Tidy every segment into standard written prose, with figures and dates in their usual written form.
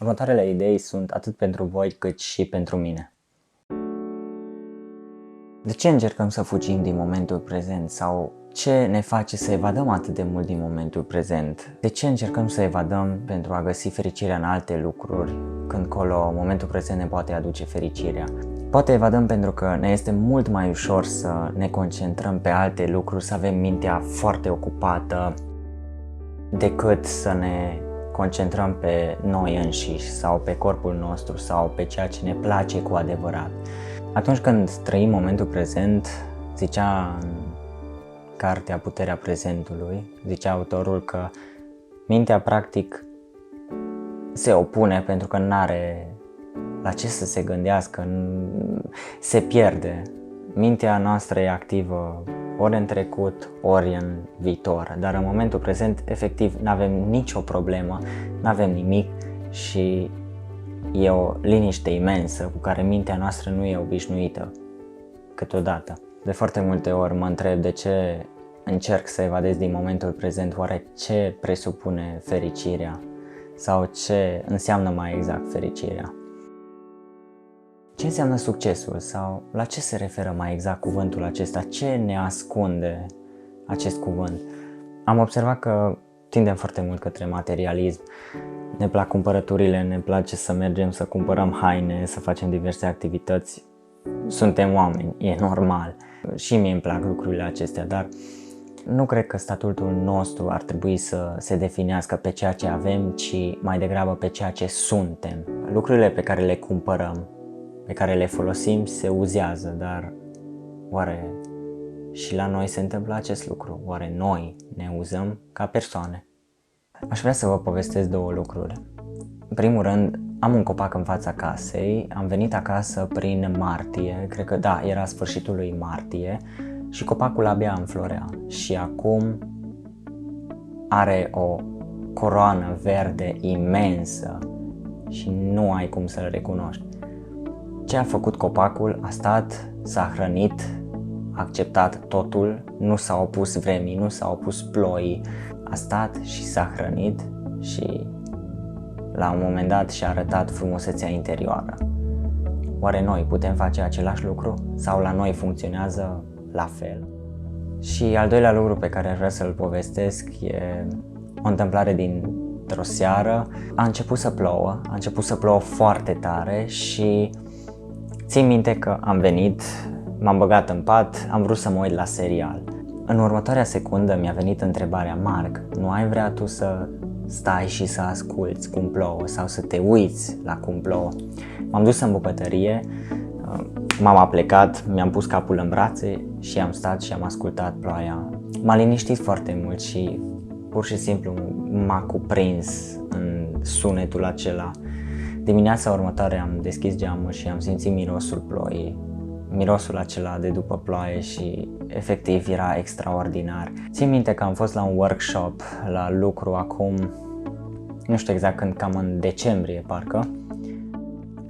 Următoarele idei sunt atât pentru voi cât și pentru mine. De ce încercăm să fugim din momentul prezent sau ce ne face să evadăm atât de mult din momentul prezent? De ce încercăm să evadăm pentru a găsi fericirea în alte lucruri când colo momentul prezent ne poate aduce fericirea? Poate evadăm pentru că ne este mult mai ușor să ne concentrăm pe alte lucruri, să avem mintea foarte ocupată decât să ne concentrăm pe noi înșiși sau pe corpul nostru sau pe ceea ce ne place cu adevărat. Atunci când trăim momentul prezent, zicea în cartea Puterea Prezentului, zicea autorul că mintea practic se opune pentru că n-are la ce să se gândească, se pierde. Mintea noastră e activă ori în trecut, ori în viitor, dar în momentul prezent, efectiv, n-avem nicio problemă, n-avem nimic și e o liniște imensă cu care mintea noastră nu e obișnuită câteodată. De foarte multe ori mă întreb de ce încerc să evadez din momentul prezent, oare ce presupune fericirea sau ce înseamnă mai exact fericirea? Ce înseamnă succesul sau la ce se referă mai exact cuvântul acesta? Ce ne ascunde acest cuvânt? Am observat că tindem foarte mult către materialism. Ne plac cumpărăturile, ne place să mergem să cumpărăm haine, să facem diverse activități. Suntem oameni, e normal. Și mie îmi plac lucrurile acestea, dar nu cred că statutul nostru ar trebui să se definească pe ceea ce avem, ci mai degrabă pe ceea ce suntem. Lucrurile pe care le cumpărăm, pe care le folosim, se uzează, dar oare și la noi se întâmplă acest lucru? Oare noi ne uzăm ca persoane? Aș vrea să vă povestesc două lucruri. În primul rând, am un copac în fața casei, am venit acasă prin martie, cred că da, era sfârșitul lui martie și copacul abia înflorea și acum are o coroană verde imensă și nu ai cum să-l recunoști. Ce a făcut copacul? A stat, s-a hrănit, a acceptat totul, nu s-a opus vremii, nu s-a opus ploii, a stat și s-a hrănit și la un moment dat și-a arătat frumusețea interioară. Oare noi putem face același lucru? Sau la noi funcționează la fel? Și al doilea lucru pe care aș vrea să-l povestesc e o întâmplare dintr-o seară. A început să plouă foarte tare și țin minte că am venit, m-am băgat în pat, am vrut să mă uit la serial. În următoarea secundă mi-a venit întrebarea: Marc, nu ai vrea tu să stai și să asculți cum plouă sau să te uiți la cum plouă? M-am dus în bucătărie, m-am aplecat, mi-am pus capul în brațe și am stat și am ascultat ploaia. M-a liniștit foarte mult și pur și simplu m-a cuprins în sunetul acela. Dimineața următoare am deschis geamul și am simțit mirosul ploii, mirosul acela de după ploaie și efectiv era extraordinar. Țin minte că am fost la un workshop, la lucru acum, nu știu exact când, cam în decembrie parcă,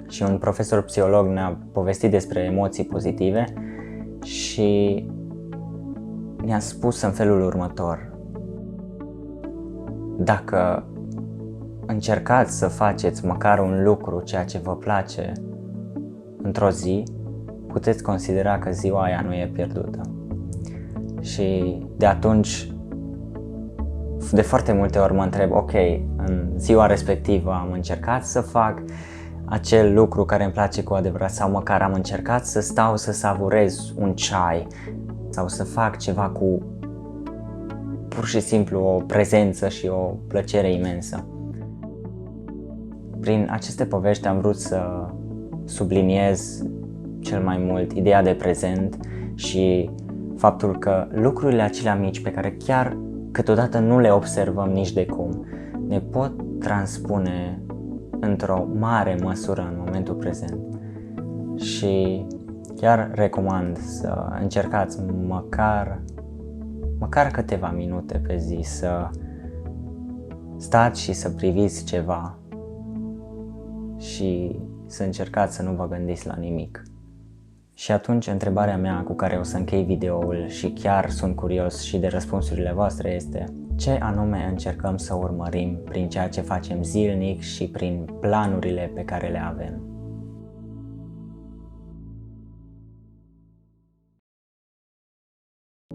și un profesor psiholog ne-a povestit despre emoții pozitive și ne-a spus în felul următor: dacă încercați să faceți măcar un lucru, ceea ce vă place, într-o zi, puteți considera că ziua aia nu e pierdută. Și de atunci, de foarte multe ori mă întreb: ok, în ziua respectivă am încercat să fac acel lucru care îmi place cu adevărat sau măcar am încercat să stau să savurez un ceai sau să fac ceva cu pur și simplu o prezență și o plăcere imensă. Prin aceste povești am vrut să subliniez cel mai mult ideea de prezent și faptul că lucrurile acelea mici pe care chiar câteodată nu le observăm nici de cum ne pot transpune într-o mare măsură în momentul prezent. Și chiar recomand să încercați măcar câteva minute pe zi să stați și să priviți ceva și să încercați să nu vă gândiți la nimic. Și atunci întrebarea mea cu care o să închei videoul și chiar sunt curios și de răspunsurile voastre este: ce anume încercăm să urmărim prin ceea ce facem zilnic și prin planurile pe care le avem.